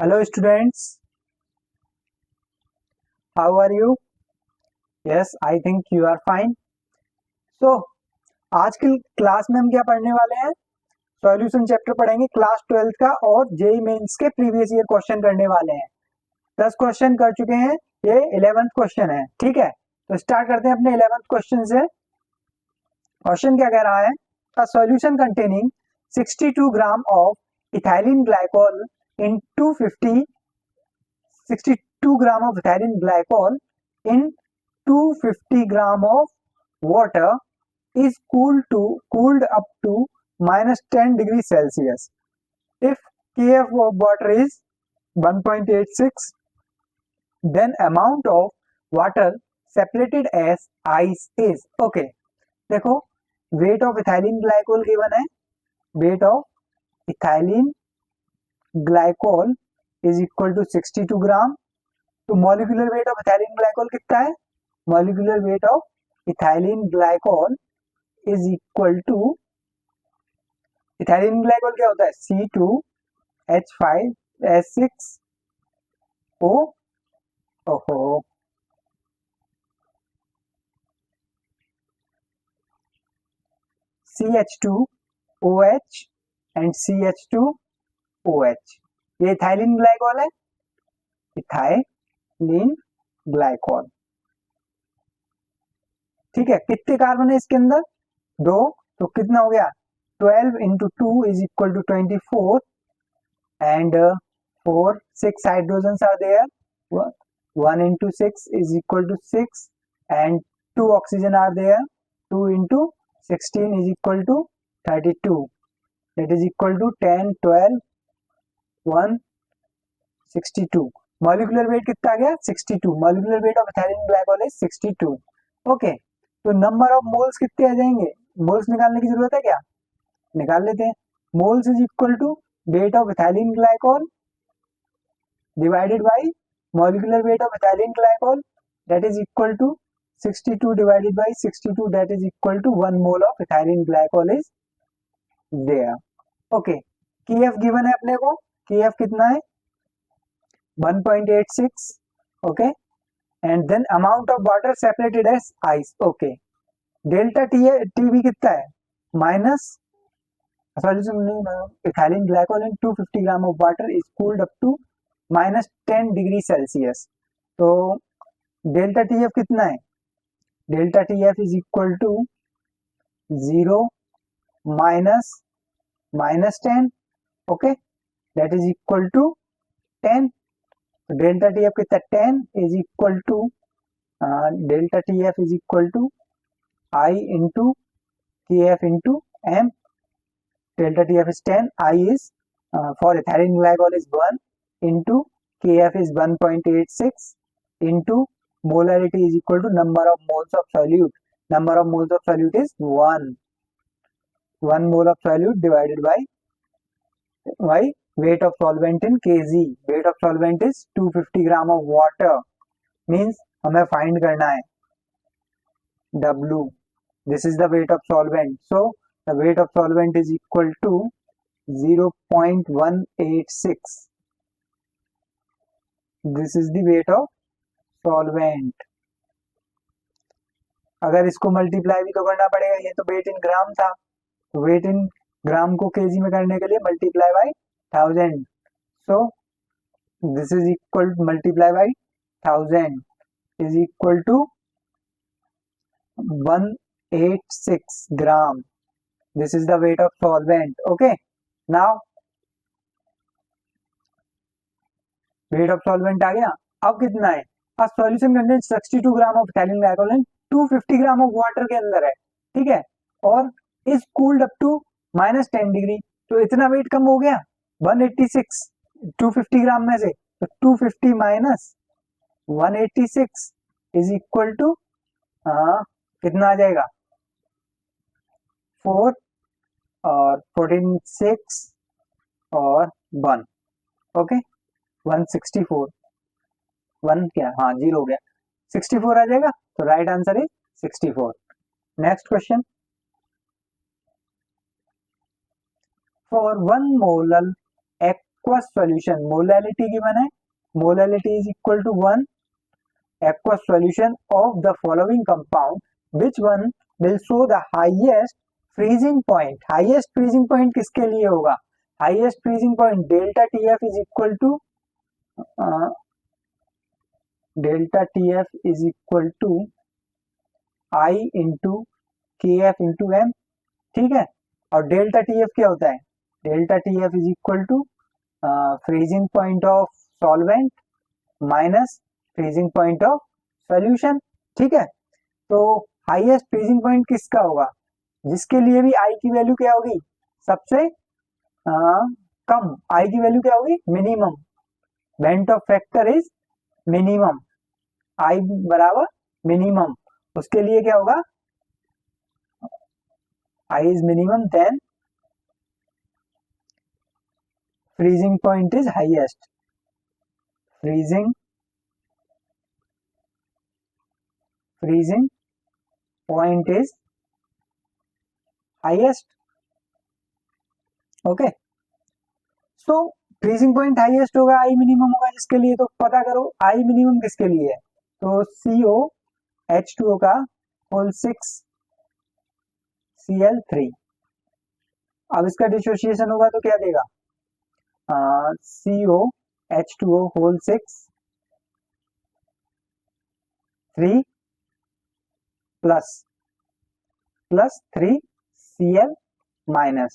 Hello students, how are you? Yes, I think you are fine. So, आज की class में हम क्या पढ़ने वाले हैं? सॉल्यूशन चैप्टर पढ़ेंगे क्लास 12 का और जेई मेंस के प्रीवियस ईयर क्वेश्चन करने वाले हैं। 10 क्वेश्चन कर चुके हैं, ये 11th क्वेश्चन है, ठीक है? तो स्टार्ट करते हैं अपने 11th क्वेश्चन से। क्वेश्चन क्या कह रहा है? A solution containing 62 gram of ethylene glycol in 62 gram of ethylene glycol in 250 gram of water is cooled up to minus 10 degrees Celsius. If Kf of water is 1.86, then amount of water separated as ice is. Okay, देखो weight of ethylene glycol given है, weight of ethylene glycol is equal to 62 gram. तो molecular weight of ethylene glycol कितना है? Molecular weight of ethylene glycol is equal to, ethylene glycol क्या होता है? C2H5S6O, ओहो, CH2OH and CH2OH, ये ethylene glycol है, इथाइलिन ग्लाइकोल, ठीक है? कितने कार्बन है इसके अंदर? 2, तो कितना हो गया? 12 into 2 is equal to 24, and 6 hydrogens are there. 1 into 6 is equal to 6, and 2 oxygen are there. 2 into 16 is equal to 32. That is equal to 10, 12, 1, 62. Molecular weight कितना आ गया? 62. Molecular weight of ethylene glycol is 62. Okay. तो number of moles कितने आ जाएंगे? Moles निकालने की जरूरत है क्या? निकाल लेते हैं। Moles is equal to weight of ethylene glycol divided by molecular weight of ethylene glycol, that is equal to 62 divided by 62, that is equal to 1 mole of ethylene glycol is there. Okay, Kf given है अपने को, Kf कितना है? 1.86. okay, and then amount of water separated as ice. okay, delta Tb कितना है? Minus solution ethylene glycol in 250 gram of water is cooled up to minus 10 degree Celsius. तो delta T F कितना है? Delta T F is equal to 0 minus -10, okay, that is equal to 10. Delta T F कितना? 10 is equal to, delta T F is equal to I into K F into M. Delta T F is 10, I is for ethylene glycol is 1 into Kf is 1.86 into molarity is equal to number of moles of solute. Number of moles of solute is 1. 1 mole of solute divided by weight of solvent in kg. Weight of solvent is 250 gram of water. Means हमें find करना है W. This is the weight of solvent. So the weight of solvent is equal to 0.186. This is the weight of solvent. अगर इसको multiply भी तो करना पड़ेगा, ये तो वेट इन ग्राम था, तो वेट इन ग्राम को केजी में करने के लिए multiply by 1000. So this is equal multiply by 1000 is equal to 186 gram. This is the weight of solvent. Okay, now weight of solvent आ गया. अब कितना है? A solution contain 62 gram of ethylene glycol 250 gram of water के अंदर है, ठीक है, और is cooled up to -10 degree. तो इतना वेट कम हो गया, 186 250 ग्राम में से, तो 250 माइनस 186 इज इक्वल टू कितना आ जाएगा? 4 और 14 6 और 1. ओके, 164, 1 क्या? हाँ, 0 हो गया, 64 आ जाएगा. तो right answer is 64. Next question. For 1 molar aqueous solution, molality given है, molality is equal to 1, aqueous solution of the following compound, which one will show the highest freezing point? highest freezing point किसके लिए होगा? highest freezing point delta TF is equal to delta TF is equal to I into KF into M, ठीक है। और delta TF क्या होता है? Delta TF is equal to freezing point of solvent minus freezing point of solution, ठीक है। तो highest freezing point किसका होगा? जिसके लिए भी आई की वैल्यू क्या होगी? सबसे कम। आई की वैल्यू क्या होगी? Minimum. Van't Hoff factor is minimum, I बराबर मिनिमम, उसके लिए क्या होगा? I is minimum then freezing point is highest, freezing point is highest, okay। so freezing point highest होगा, I minimum होगा जिसके लिए, तो पता करो I minimum किसके लिए है। तो COH2O का होल 6 Cl3, अब इसका डिसोसिएशन होगा तो क्या देगा? COH2O whole 6 3 plus 3 Cl minus,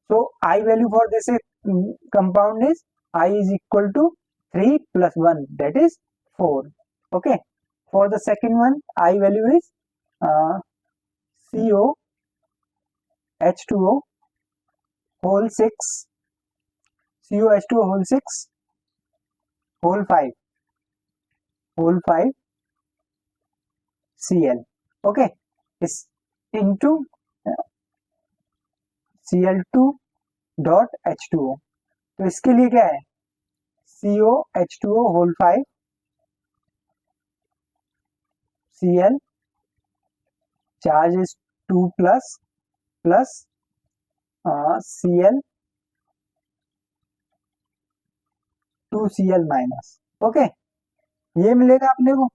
so I value for this compound is I is equal to 3 plus 1, that is 4, okay। for the second one I value is COH2O whole 6 COH2O whole 6 whole 5 Cl, okay, is into Cl2 dot H2O। तो इसके लिए क्या है? COH2O होल 5 Cl, charge is 2 plus Cl 2Cl minus, okay, ये मिलेगा अपने को।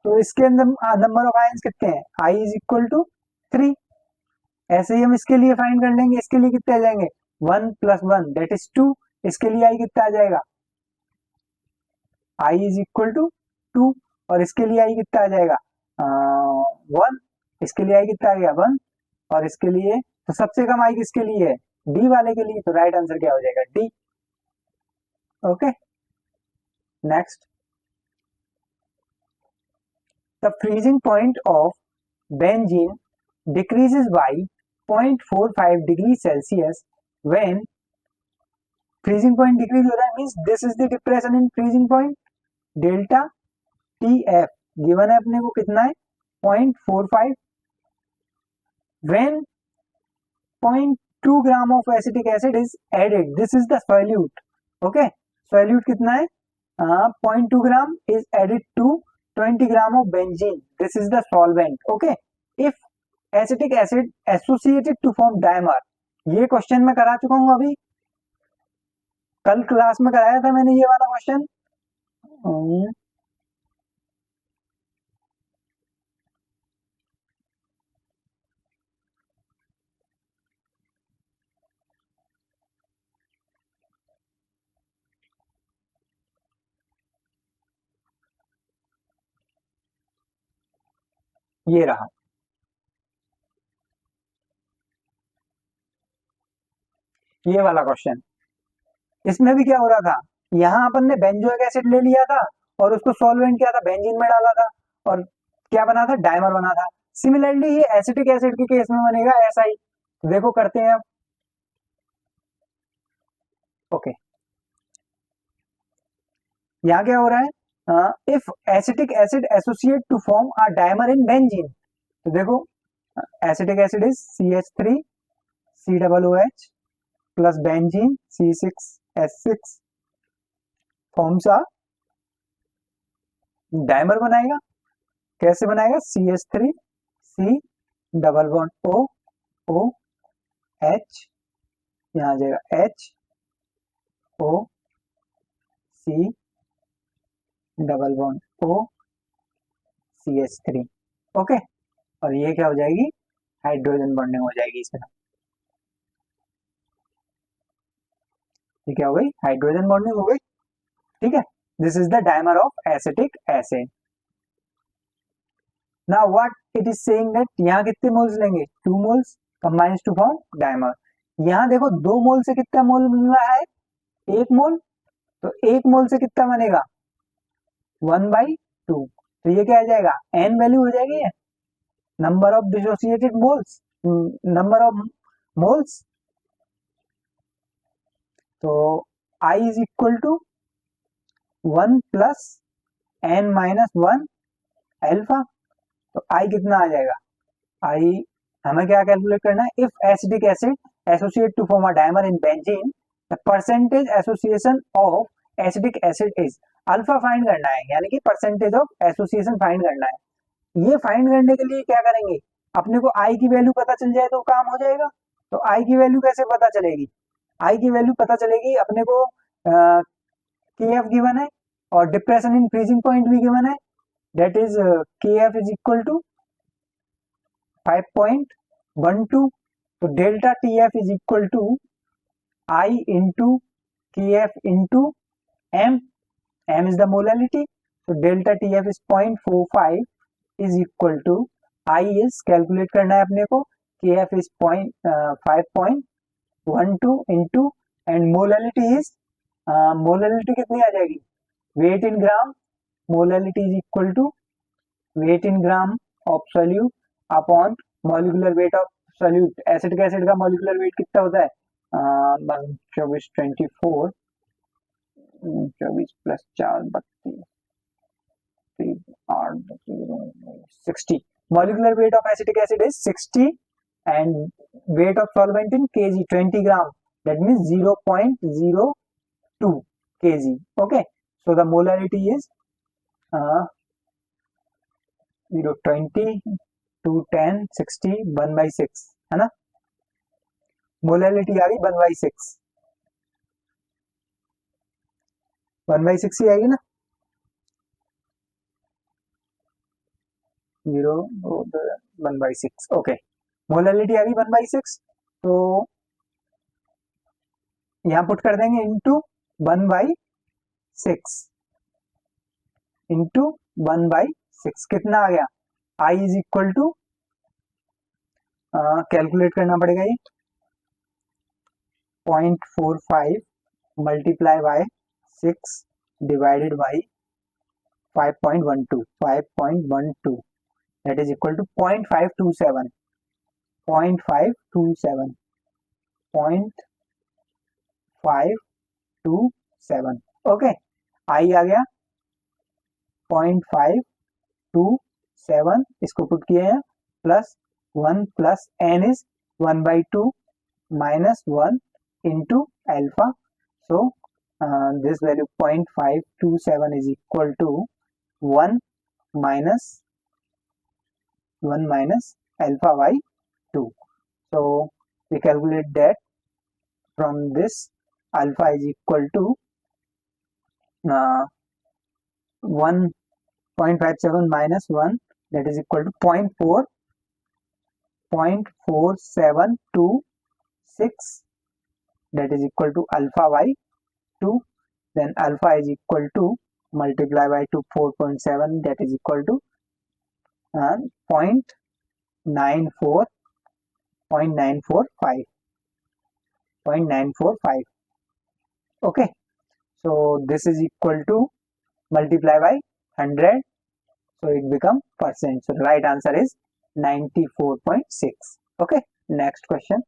तो इसके अंदर नंबर ऑफ आयंस कितने हैं? I इज इक्वल टू 3, ऐसे ही हम इसके लिए फाइंड कर लेंगे। इसके लिए कितने आ जाएंगे? 1 प्लस 1 दैट इज 2, इसके लिए I कितना आ जाएगा? I इज इक्वल टू 2, और इसके लिए I कितना आ जाएगा? 1, इसके लिए I कितना आ गया? 1, और इसके लिए तो सबसे कम I किसके लिए है? डी वाले के लिए, तो राइट आंसर क्या हो जाएगा? D, okay. Next, the freezing point of benzene decreases by 0.45 degree Celsius when freezing point decrease हो रहा है, means this is the depression in freezing point, delta TF given है अपने को कितना है? 0.45, when 0.2 gram of acetic acid is added, this is the solute, okay, solute कितना है? 0.2 gram is added to 20 gram of benzene, this is the solvent, okay। if acetic acid associated to form dimer, ये question मैं करा चुका हूं, अभी कल class में कराया था मैंने ये वाला क्वेश्चन। ये रहा, ये वाला क्वेश्चन। इसमें भी क्या हो रहा था? यहाँ अपन ने बेंजोइक एसिड ले लिया था और उसको सॉल्वेंट किया था, बेंजीन में डाला था, और क्या बना था? डायमर बना था। सिमिलरली ये एसिटिक एसिड के केस में बनेगा ऐसा ही, देखो करते हैं अब, ओके। यहाँ क्या हो रहा है? If acetic acid associate to form a dimer in benzene, तो देखो acetic acid is CH3 COOH plus benzene C6H6 forms a dimer बनाएगा। कैसे बनाएगा? CH3 C double bond O O H, यहाँ आ जाएगा H O C double bond O CH3। Okay, और ये क्या हो जाएगी, हाइड्रोजन बॉन्डिंग हो जाएगी इसमें। ये क्या हो गई, हाइड्रोजन बॉन्डिंग हो गई। ठीक है, this is the dimer of acetic acid. Now what it is saying that यहाँ कितने मोल्स लेंगे, 2 moles combines to form dimer. यहाँ देखो 2 मोल से कितना मोल मिल रहा है, 1 मोल, तो 1 मोल से कितना बनेगा 1/2। तो ये क्या आ जाएगा, n वैल्यू हो जाएगी, number of dissociated moles, number of moles. तो I is equal to 1 plus n-1 alpha. तो I कितना आ जाएगा, I हमें क्या कैलकुलेट करना है, if acetic acid associate to form a dimer in benzene the percentage association of acetic acid is, alpha find करना है, यानी कि परसेंटेज ऑफ एसोसिएशन फाइंड करना है। ये फाइंड करने के लिए क्या करेंगे, अपने को I की वैल्यू पता चल जाए तो काम हो जाएगा। तो I की वैल्यू कैसे पता चलेगी, I की वैल्यू पता चलेगी अपने को, KF गिवन है और डिप्रेशन इन फ्रीजिंग पॉइंट भी गिवन है, that is KF is equal to 5.12। तो delta TF is equal to I into KF into M, M is the molality. तो delta TF is 0.45 is equal to I is calculate करना है अपने को, KF is 5.12 into and molality is, molality कितनी आ जाएगी, weight in gram, molality is equal to weight in gram of solute upon molecular weight of solute. Acetic acid का molecular weight कितना होता है, 24 24 24 plus 4 32 8 60। Molecular weight of acetic acid is 60 and weight of solvent in kg 20 gram, that means 0.02 kg. Okay, so the molarity is 0.20 to 10 60 1/6 है ना, molality आ गई 1/6, 1/6 ही आएगी ना, 1/6। Okay, molality आ गई 1/6, तो यहाँ पुट कर देंगे इंटू 1/6 इंटू 1/6 कितना आ गया, I is equal to, calculate करना पड़ेगा ये, 0.45 multiply by 6 divided by 5.12 that is equal to 0.527 okay. I आ गया 0.527, इसको पुट किए हैं, plus 1 plus n is 1/2 minus 1 into alpha. So this value 0.527 is equal to 1 minus alpha by 2. So we calculate that from this alpha is equal to 1.57 minus 1, that is equal to 0.4726, that is equal to alpha by 2. Then alpha is equal to multiply by 2 4.7, that is equal to 0.945. Okay, so this is equal to multiply by 100, so it become percent. So the right answer is 94.6. Okay, next question.